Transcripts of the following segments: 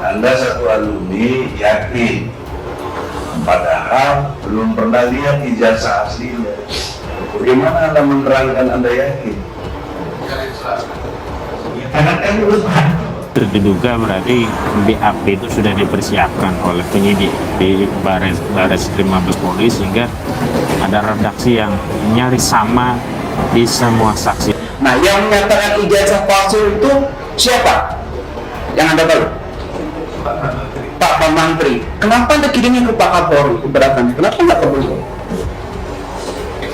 Anda satu alumni yakin, padahal belum pernah lihat ijazah aslinya. Bagaimana Anda menerangkan Anda yakin? Karena kan Diduga berarti BAP itu sudah dipersiapkan oleh penyidik di Bares Krim Mabes Polri, sehingga ada redaksi yang nyaris sama di semua saksi. Nah, yang menyatakan ijazah palsu itu siapa? Yang Anda tahu? Pak Menteri. Kenapa Anda kirimnya ke Pak Kapolri keberatan? Kenapa nggak ke Beliau?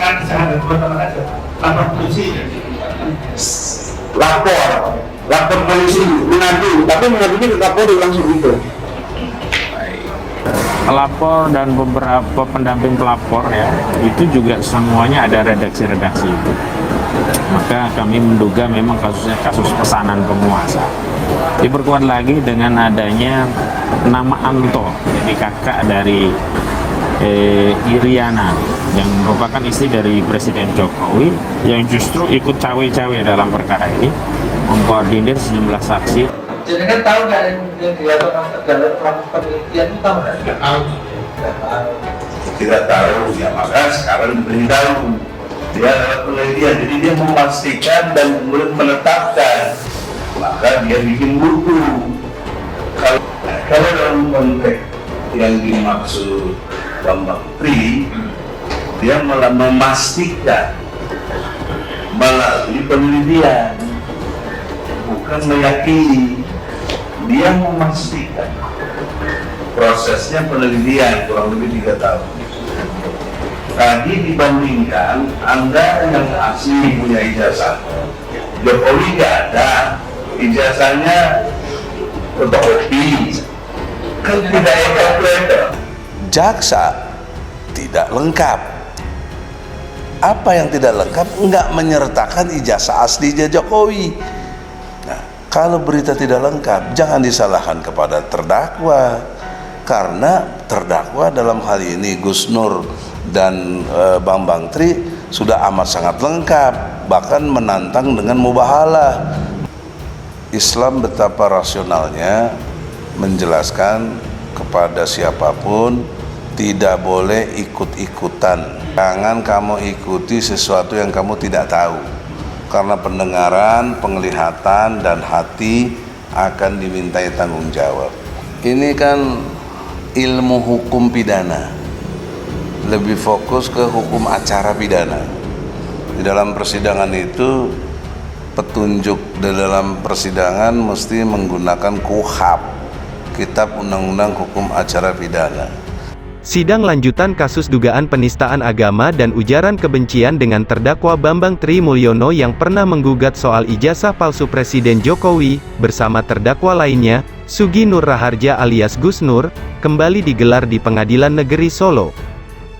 kan saya ada lapor polisi. Lapor polisi mengadu, tapi mengadunya ke Kapolri langsung itu. Pelapor dan beberapa pendamping pelapor ya, itu juga semuanya ada redaksi-redaksi itu. Maka kami menduga memang kasusnya kasus pesanan penguasa. Diperkuat lagi dengan adanya nama Anto, jadi kakak dari Iriana yang merupakan istri dari Presiden Jokowi, yang justru ikut cawe-cawe dalam perkara ini, mengkoordinir sejumlah saksi. Jadi kan tahu nggak yang dilakukan dalam penelitian itu tahu nggak? Tidak tahu, ya maka sekarang diberitahu dia adalah penelitian, jadi dia memastikan dan kemudian menetapkan, maka dia bikin buku. Kalau dalam konteks yang dimaksud Bambang Tri, dia malah memastikan melalui penelitian, bukan meyakini. Dia memastikan prosesnya penelitian kurang lebih 3 tahun. Tadi dibandingkan Anda yang asli punya ijazah, Jokowi nggak ada ijazahnya, fotokopi, kan tidak ada. Jaksa tidak lengkap. Apa yang tidak lengkap? Enggak menyertakan ijazah aslinya Jokowi. Nah, kalau berita tidak lengkap, jangan disalahkan kepada terdakwa, karena terdakwa dalam hal ini Gus Nur dan Bambang Tri sudah amat sangat lengkap, bahkan menantang dengan mubahalah. Islam betapa rasionalnya menjelaskan kepada siapapun tidak boleh ikut-ikutan. Jangan kamu ikuti sesuatu yang kamu tidak tahu, karena pendengaran, penglihatan, dan hati akan dimintai tanggung jawab. Ini kan ilmu hukum pidana, lebih fokus ke hukum acara pidana. Di dalam persidangan itu, petunjuk di dalam persidangan mesti menggunakan KUHAP, Kitab Undang-Undang Hukum Acara Pidana. Sidang lanjutan kasus dugaan penistaan agama dan ujaran kebencian dengan terdakwa Bambang Tri Mulyono yang pernah menggugat soal ijazah palsu Presiden Jokowi, bersama terdakwa lainnya, Sugi Nur Raharja alias Gus Nur, kembali digelar di Pengadilan Negeri Solo.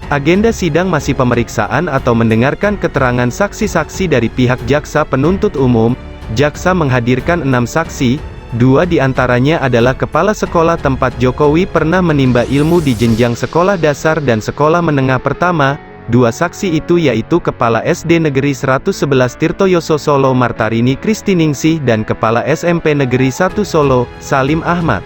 Agenda sidang masih pemeriksaan atau mendengarkan keterangan saksi-saksi dari pihak jaksa penuntut umum. Jaksa menghadirkan 6 saksi, 2 diantaranya adalah kepala sekolah tempat Jokowi pernah menimba ilmu di jenjang sekolah dasar dan sekolah menengah pertama. 2 saksi itu yaitu Kepala SD Negeri 111 Tirtoyoso Solo Martarini Kristiningsih dan Kepala SMP Negeri 1 Solo, Salim Ahmad.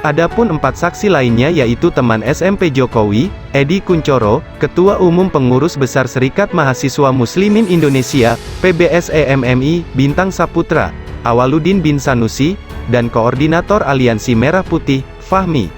Adapun 4 saksi lainnya yaitu teman SMP Jokowi, Edi Kuncoro, Ketua Umum Pengurus Besar Serikat Mahasiswa Muslimin Indonesia, PBSEMMI, Bintang Saputra, Awaludin bin Sanusi, dan Koordinator Aliansi Merah Putih, Fahmi.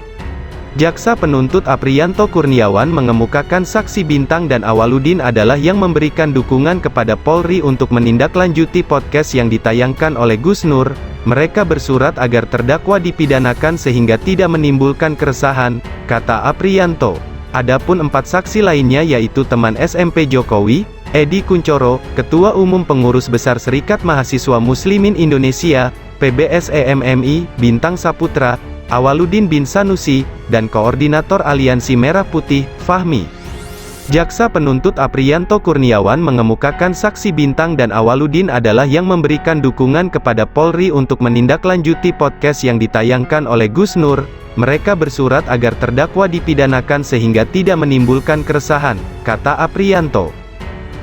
Jaksa penuntut Apriyanto Kurniawan mengemukakan saksi Bintang dan Awaludin adalah yang memberikan dukungan kepada Polri untuk menindaklanjuti podcast yang ditayangkan oleh Gus Nur. Mereka bersurat agar terdakwa dipidanakan sehingga tidak menimbulkan keresahan, kata Apriyanto. Adapun 4 saksi lainnya yaitu teman SMP Jokowi, Edi Kuncoro, Ketua Umum Pengurus Besar Serikat Mahasiswa Muslimin Indonesia, PBSEMMI, Bintang Saputra, Awaludin bin Sanusi, dan Koordinator Aliansi Merah Putih, Fahmi. Jaksa penuntut Apriyanto Kurniawan mengemukakan saksi Bintang dan Awaludin adalah yang memberikan dukungan kepada Polri untuk menindaklanjuti podcast yang ditayangkan oleh Gus Nur. Mereka bersurat agar terdakwa dipidanakan sehingga tidak menimbulkan keresahan, kata Apriyanto.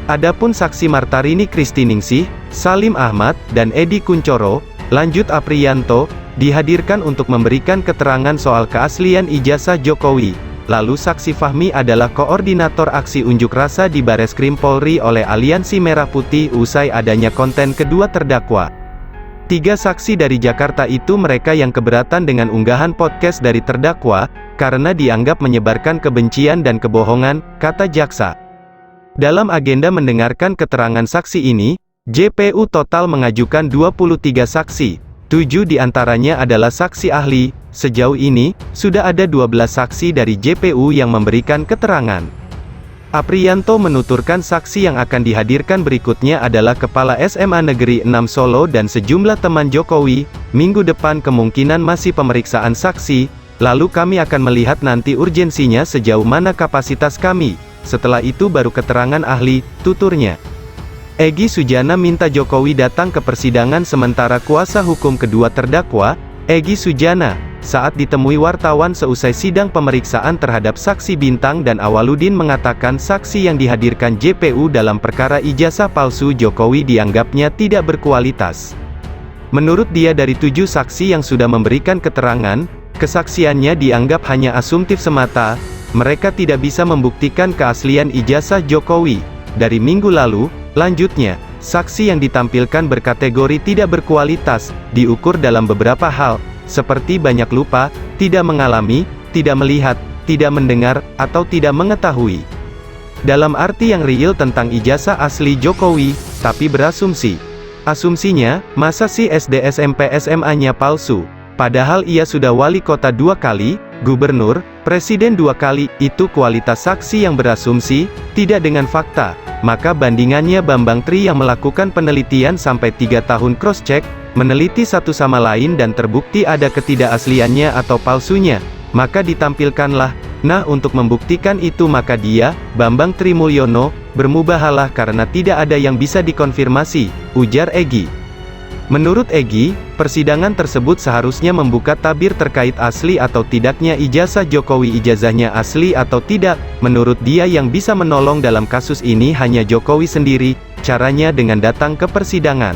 Adapun saksi Martarini Kristiningsih, Salim Ahmad, dan Edi Kuncoro, lanjut Apriyanto, dihadirkan untuk memberikan keterangan soal keaslian ijazah Jokowi. Lalu saksi Fahmi adalah koordinator aksi unjuk rasa di Bareskrim Polri oleh Aliansi Merah Putih usai adanya konten kedua terdakwa. 3 saksi dari Jakarta itu mereka yang keberatan dengan unggahan podcast dari terdakwa, karena dianggap menyebarkan kebencian dan kebohongan, kata jaksa. Dalam agenda mendengarkan keterangan saksi ini, JPU total mengajukan 23 saksi, 7 diantaranya adalah saksi ahli. Sejauh ini, sudah ada 12 saksi dari JPU yang memberikan keterangan. Apriyanto menuturkan saksi yang akan dihadirkan berikutnya adalah Kepala SMA Negeri 6 Solo dan sejumlah teman Jokowi. Minggu depan kemungkinan masih pemeriksaan saksi, lalu kami akan melihat nanti urgensinya sejauh mana kapasitas kami. Setelah itu baru keterangan ahli, tuturnya. Egy Sujana minta Jokowi datang ke persidangan sementara kuasa hukum kedua terdakwa, Egy Sujana, saat ditemui wartawan seusai sidang pemeriksaan terhadap saksi Bintang dan Awaludin mengatakan saksi yang dihadirkan JPU dalam perkara ijazah palsu Jokowi dianggapnya tidak berkualitas. Menurut dia dari 7 saksi yang sudah memberikan keterangan, kesaksiannya dianggap hanya asumtif semata, mereka tidak bisa membuktikan keaslian ijazah Jokowi. Dari minggu lalu, lanjutnya, saksi yang ditampilkan berkategori tidak berkualitas, diukur dalam beberapa hal, seperti banyak lupa, tidak mengalami, tidak melihat, tidak mendengar, atau tidak mengetahui. Dalam arti yang real tentang ijazah asli Jokowi, tapi berasumsi. Asumsinya, masa sih SD SMP SMA-nya palsu? Padahal ia sudah wali kota 2 kali, gubernur, presiden 2 kali, itu kualitas saksi yang berasumsi, tidak dengan fakta. Maka bandingannya Bambang Tri yang melakukan penelitian sampai 3 tahun cross-check, meneliti satu sama lain dan terbukti ada ketidakasliannya atau palsunya, maka ditampilkanlah. Nah untuk membuktikan itu maka dia, Bambang Tri Mulyono, bermubahalah karena tidak ada yang bisa dikonfirmasi, ujar Egy. Menurut Egy, persidangan tersebut seharusnya membuka tabir terkait asli atau tidaknya ijazah Jokowi. Ijazahnya asli atau tidak, menurut dia yang bisa menolong dalam kasus ini hanya Jokowi sendiri, caranya dengan datang ke persidangan.